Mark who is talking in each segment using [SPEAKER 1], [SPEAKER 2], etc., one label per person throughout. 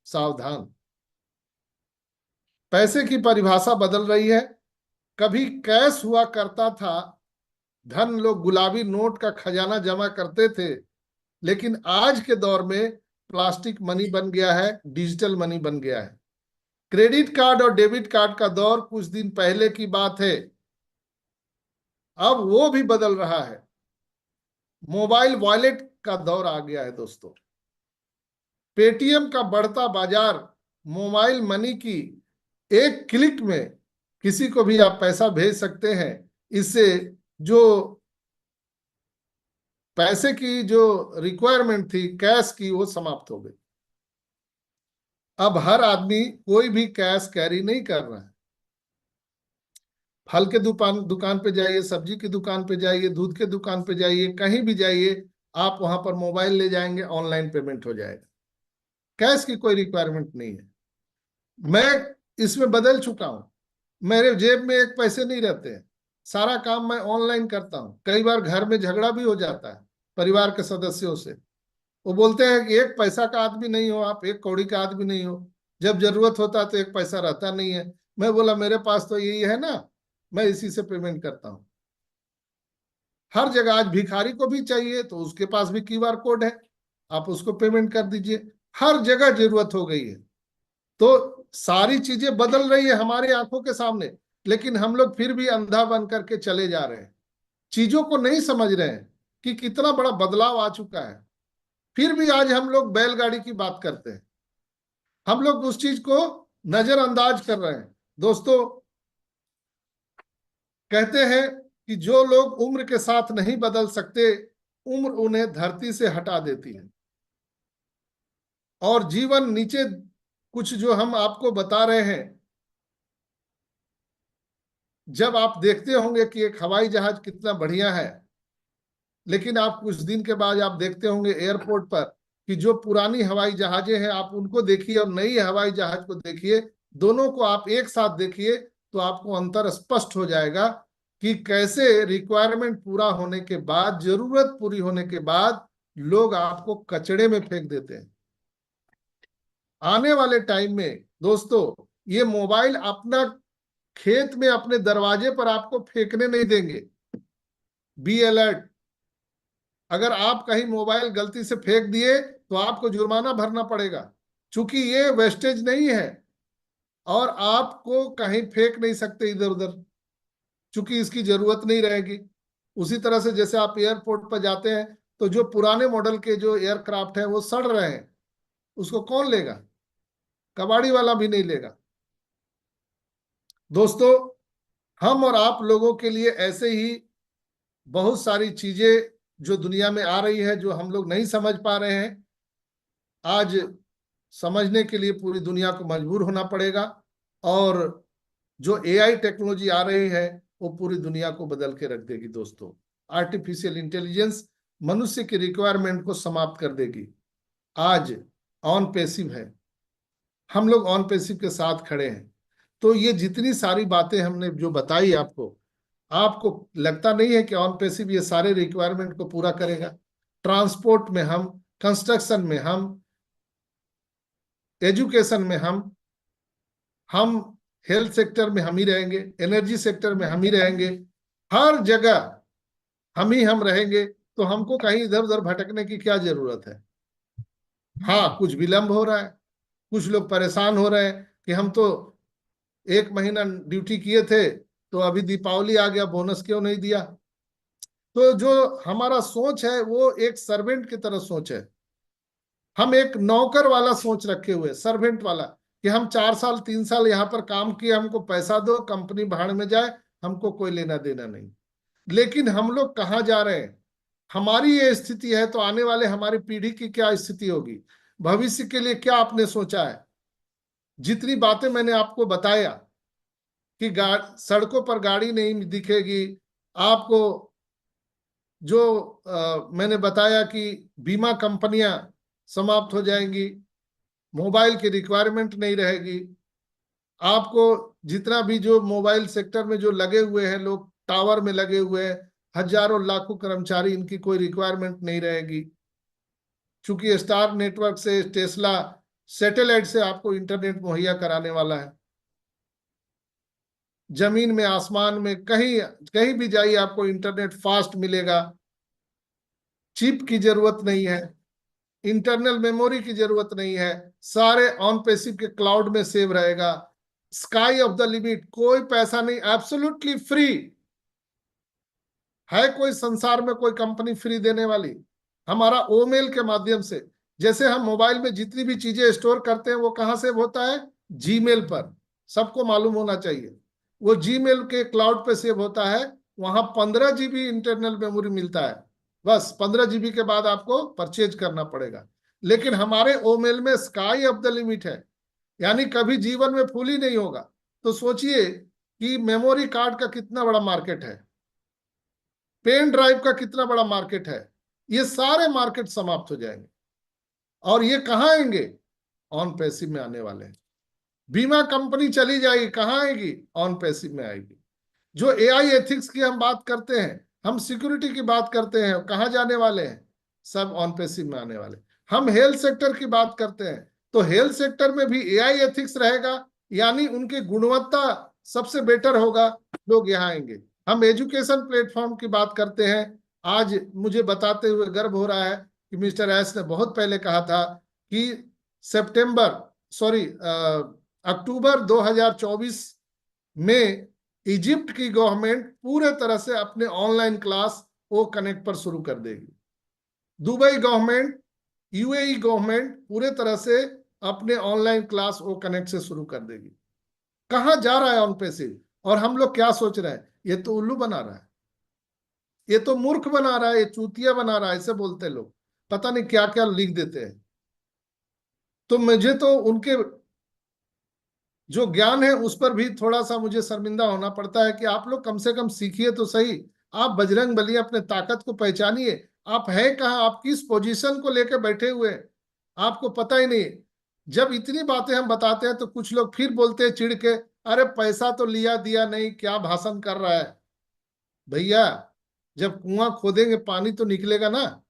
[SPEAKER 1] सावधान। पैसे की परिभाषा बदल रही है। कभी कैश हुआ करता था, धन, लोग गुलाबी नोट का खजाना जमा करते थे। लेकिन आज के दौर में प्लास्टिक मनी बन गया है, डिजिटल मनी बन गया है। क्रेडिट कार्ड और डेबिट कार्ड का दौर कुछ दिन पहले की बात है, अब वो भी बदल रहा है। मोबाइल वॉलेट का दौर आ गया है दोस्तों। पेटीएम का बढ़ता बाजार, मोबाइल मनी की एक क्लिक में किसी को भी आप पैसा भेज सकते हैं। इससे जो पैसे की जो रिक्वायरमेंट थी कैश की, वो समाप्त हो गई। अब हर आदमी कोई भी कैश कैरी नहीं कर रहा है। फल के दुकान दुकान पे जाइए, सब्जी की दुकान पे जाइए, दूध के दुकान पे जाइए, कहीं भी जाइए, आप वहां पर मोबाइल ले जाएंगे, ऑनलाइन पेमेंट हो जाएगा। कैश की कोई रिक्वायरमेंट नहीं है। मैं इसमें बदल चुका हूं। मेरे जेब में एक पैसे नहीं रहते हैं। सारा काम मैं ऑनलाइन करता हूं। कई बार घर में झगड़ा भी हो जाता है परिवार के सदस्यों से। वो बोलते हैं कि एक पैसा का आदमी नहीं हो आप, एक कौड़ी का आदमी नहीं हो, जब जरूरत होता है तो एक पैसा रहता नहीं है। मैं बोला मेरे पास तो यही है ना, मैं इसी से पेमेंट करता हूं। हर जगह आज भिखारी को भी चाहिए तो उसके पास भी क्यूआर कोड है, आप उसको पेमेंट कर दीजिए। हर जगह जरूरत हो गई है। तो सारी चीजें बदल रही है हमारी आंखों के सामने, लेकिन हम लोग फिर भी अंधा बन करके चले जा रहे हैं। चीजों को नहीं समझ रहे हैं कि कितना बड़ा बदलाव आ चुका है। फिर भी आज हम लोग बैलगाड़ी की बात करते हैं। हम लोग उस चीज को नजरअंदाज कर रहे हैं। दोस्तों, कहते हैं कि जो लोग उम्र के साथ नहीं बदल सकते, उम्र उन्हें धरती से हटा देती है। और जीवन नीचे कुछ जो हम आपको बता रहे हैं, जब आप देखते होंगे कि एक हवाई जहाज कितना बढ़िया है, लेकिन आप कुछ दिन के बाद आप देखते होंगे एयरपोर्ट पर कि जो पुरानी हवाई जहाजें हैं आप उनको देखिए और नई हवाई जहाज को देखिए, दोनों को आप एक साथ देखिए तो आपको अंतर स्पष्ट हो जाएगा कि कैसे रिक्वायरमेंट पूरा होने के बाद, जरूरत पूरी होने के बाद लोग आपको कचड़े में फेंक देते हैं। आने वाले टाइम में दोस्तों, ये मोबाइल अपना खेत में अपने दरवाजे पर आपको फेंकने नहीं देंगे। Be alert. अगर आप कहीं मोबाइल गलती से फेंक दिए तो आपको जुर्माना भरना पड़ेगा, चूंकि ये वेस्टेज नहीं है और आपको कहीं फेंक नहीं सकते इधर उधर, चूंकि इसकी जरूरत नहीं रहेगी। उसी तरह से जैसे आप एयरपोर्ट पर जाते हैं तो जो पुराने मॉडल के जो एयरक्राफ्ट हैं वो सड़ रहे हैं, उसको कौन लेगा? कबाड़ी वाला भी नहीं लेगा। दोस्तों, हम और आप लोगों के लिए ऐसे ही बहुत सारी चीजें जो दुनिया में आ रही है, जो हम लोग नहीं समझ पा रहे हैं, आज समझने के लिए पूरी दुनिया को मजबूर होना पड़ेगा। और जो एआई टेक्नोलॉजी आ रही है वो पूरी दुनिया को बदल के रख देगी दोस्तों। आर्टिफिशियल इंटेलिजेंस मनुष्य की रिक्वायरमेंट को समाप्त कर देगी। आज ऑन पैसिव है, हम लोग ऑन पैसिव के साथ खड़े हैं। तो ये जितनी सारी बातें हमने जो बताई आपको, आपको लगता नहीं है कि ऑन पैसिव ये सारे रिक्वायरमेंट को पूरा करेगा? ट्रांसपोर्ट में हम, कंस्ट्रक्शन में हम, एजुकेशन में हम हेल्थ सेक्टर में हम ही रहेंगे, एनर्जी सेक्टर में हम ही रहेंगे, हर जगह हम रहेंगे। तो हमको कहीं इधर उधर भटकने की क्या जरूरत है? हाँ, कुछ विलंब हो रहा है, कुछ लोग परेशान हो रहे हैं कि हम तो 1 महीना ड्यूटी किए थे तो अभी दीपावली आ गया, बोनस क्यों नहीं दिया? तो जो हमारा सोच है वो एक सर्वेंट की तरह सोच है। हम एक नौकर वाला सोच रखे हुए, सर्वेंट वाला, कि हम 4 साल 3 साल यहाँ पर काम किए, हमको पैसा दो, कंपनी भाड़ में जाए, हमको कोई लेना देना नहीं। लेकिन हम लोग कहाँ जा रहे हैं? हमारी ये स्थिति है तो आने वाले हमारी पीढ़ी की क्या स्थिति होगी? भविष्य के लिए क्या आपने सोचा है? जितनी बातें मैंने आपको बताया कि सड़कों पर गाड़ी नहीं दिखेगी आपको, जो मैंने बताया कि बीमा कंपनियां समाप्त हो जाएंगी, मोबाइल की रिक्वायरमेंट नहीं रहेगी, आपको जितना भी जो मोबाइल सेक्टर में जो लगे हुए हैं लोग, टावर में लगे हुए हैं, हजारों लाखों कर्मचारी, इनकी कोई रिक्वायरमेंट नहीं रहेगी। चूंकि स्टार नेटवर्क से टेस्ला सैटेलाइट से आपको इंटरनेट मुहैया कराने वाला है। जमीन में, आसमान में, कहीं कहीं भी जाइए आपको इंटरनेट फास्ट मिलेगा। चिप की जरूरत नहीं है, इंटरनल मेमोरी की जरूरत नहीं है, सारे ऑन पेसिव के क्लाउड में सेव रहेगा। स्काई ऑफ द लिमिट, कोई पैसा नहीं, एब्सोल्युटली फ्री। है कोई संसार में कोई कंपनी फ्री देने वाली? हमारा ओमेल के माध्यम से, जैसे हम मोबाइल में जितनी भी चीजें स्टोर करते हैं वो कहां से होता है? जीमेल पर। सबको मालूम होना चाहिए, वो जीमेल के क्लाउड पे सेव होता है। वहां 15 GB इंटरनल मेमोरी मिलता है। बस 15 GB के बाद आपको परचेज करना पड़ेगा। लेकिन हमारे ओमेल में स्काई ऑफ द लिमिट है, यानी कभी जीवन में फुल ही नहीं होगा। तो सोचिए कि मेमोरी कार्ड का कितना बड़ा मार्केट है, पेन ड्राइव का कितना बड़ा मार्केट है। ये सारे मार्केट समाप्त हो जाएंगे। और ये कहाँ आएंगे? ऑन पैसिव में आने वाले हैं। बीमा कंपनी चली जाएगी, कहाँ आएगी? ऑन पैसिव में आएगी। जो एआई एथिक्स की हम बात करते हैं, हम सिक्योरिटी की बात करते हैं, कहाँ जाने वाले हैं? सब ऑन पैसिव में आने वाले। हम हेल्थ सेक्टर की बात करते हैं, तो हेल्थ सेक्टर में भी एआई एथिक्स रहेगा, यानी उनकी गुणवत्ता सबसे बेटर होगा, लोग यहाँ आएंगे। हम एजुकेशन प्लेटफॉर्म की बात करते हैं। आज मुझे बताते हुए गर्व हो रहा है कि मिस्टर एस ने बहुत पहले कहा था कि सितंबर, सॉरी, अक्टूबर 2024 में इजिप्ट की गवर्नमेंट पूरे तरह से अपने ऑनलाइन क्लास वो कनेक्ट पर शुरू कर देगी। दुबई गवर्नमेंट, यूएई गवर्नमेंट पूरे तरह से अपने ऑनलाइन क्लास वो कनेक्ट से शुरू कर देगी। कहां जा रहा है ऑन पैसिव? और हम लोग क्या सोच रहे हैं? ये तो उल्लू बना रहा है, ये तो मूर्ख बना रहा है, ये चूतिया बना रहा है, ऐसे बोलते लोग, पता नहीं क्या क्या लिख देते हैं। तो मुझे तो उनके जो ज्ञान है उस पर भी थोड़ा सा मुझे शर्मिंदा होना पड़ता है कि आप लोग कम से कम सीखिए तो सही। आप बजरंग बली, अपने ताकत को पहचानिए। आप है कहाँ? आप किस पोजीशन को लेकर बैठे हुए हैं? आपको पता ही नहीं। जब इतनी बातें हम बताते हैं तो कुछ लोग फिर बोलते हैं चिढ़ के, अरे पैसा तो लिया दिया नहीं, क्या भाषण कर रहा है। भैया, जब कुआं खोदेंगे पानी तो निकलेगा ना,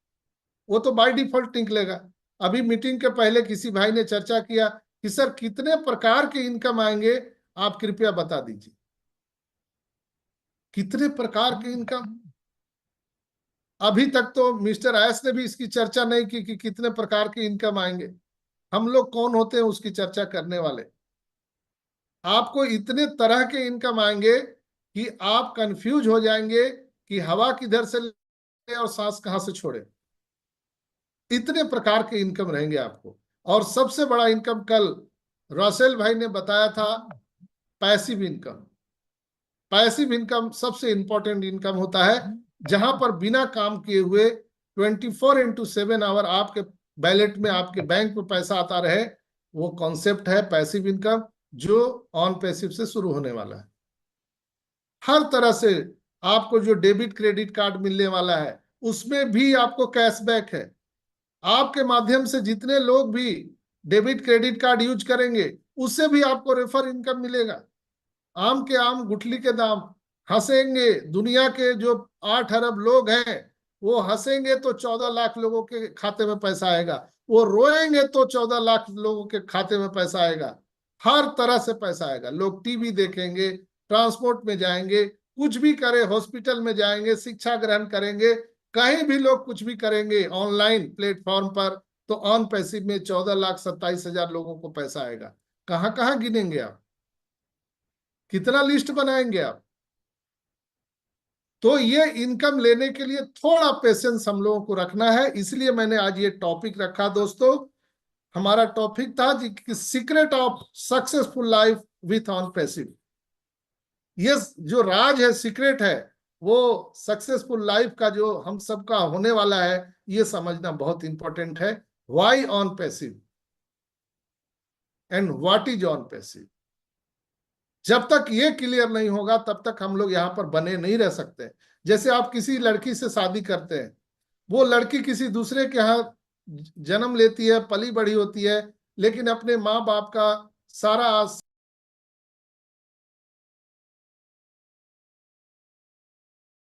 [SPEAKER 1] वो तो बाय डिफॉल्ट निकलेगा। अभी मीटिंग के पहले किसी भाई ने चर्चा किया कि सर कितने प्रकार के इनकम आएंगे, आप कृपया बता दीजिए। कितने प्रकार के इनकम? अभी तक तो मिस्टर आयस ने भी इसकी चर्चा नहीं की कि कितने प्रकार के इनकम आएंगे। हम लोग कौन होते हैं उसकी चर्चा करने वाले? आपको इतने तरह के इनकम आएंगे कि आप कंफ्यूज हो जाएंगे कि हवा किधर से ले और सांस कहां से छोड़े। इतने प्रकार के इनकम रहेंगे आपको। और सबसे बड़ा इनकम कल रसेल भाई ने बताया था, पैसिव इनकम। पैसिव इनकम सबसे इंपॉर्टेंट इनकम होता है, जहां पर बिना काम किए हुए 24x7 आवर आपके बैलेट में, आपके बैंक में पैसा आता रहे। वो कॉन्सेप्ट है पैसिव इनकम, जो ऑन पैसिव से शुरू होने वाला है। हर तरह से आपको जो डेबिट क्रेडिट कार्ड मिलने वाला है उसमें भी आपको कैशबैक है। आपके माध्यम से जितने लोग भी डेबिट क्रेडिट कार्ड यूज करेंगे उससे भी आपको रेफर इनकम मिलेगा। आम के आम गुठली के दाम। हंसेंगे, दुनिया के जो 8 अरब लोग हैं वो हंसेंगे तो 14 लाख लोगों के खाते में पैसा आएगा, वो रोएंगे तो 14 लाख लोगों के खाते में पैसा आएगा। हर तरह से पैसा आएगा। लोग टीवी देखेंगे, ट्रांसपोर्ट में जाएंगे, कुछ भी करें, हॉस्पिटल में जाएंगे, शिक्षा ग्रहण करेंगे, कहीं भी लोग कुछ भी करेंगे ऑनलाइन प्लेटफॉर्म पर, तो ऑन पैसिव में 14,27,000 लोगों को पैसा आएगा। कहाँ कहाँ गिनेंगे आप? कितना लिस्ट बनाएंगे आप? तो ये इनकम लेने के लिए थोड़ा पेशेंस हम लोगों को रखना है, इसलिए मैंने आज ये टॉपिक रखा दोस्तों। हमारा टॉपिक था कि secret of successful life with on passive. ये जो राज है, सीक्रेट है, वो सक्सेसफुल लाइफ का जो हम सबका होने वाला है, ये समझना बहुत इंपॉर्टेंट है। Why on passive and what is on passive. जब तक ये क्लियर नहीं होगा तब तक हम लोग यहाँ पर बने नहीं रह सकते। जैसे आप किसी लड़की से शादी करते हैं, वो लड़की किसी दूसरे के यहाँ जन्म लेती है, पली बड़ी होती है, लेकिन अपने माँ बाप का सारा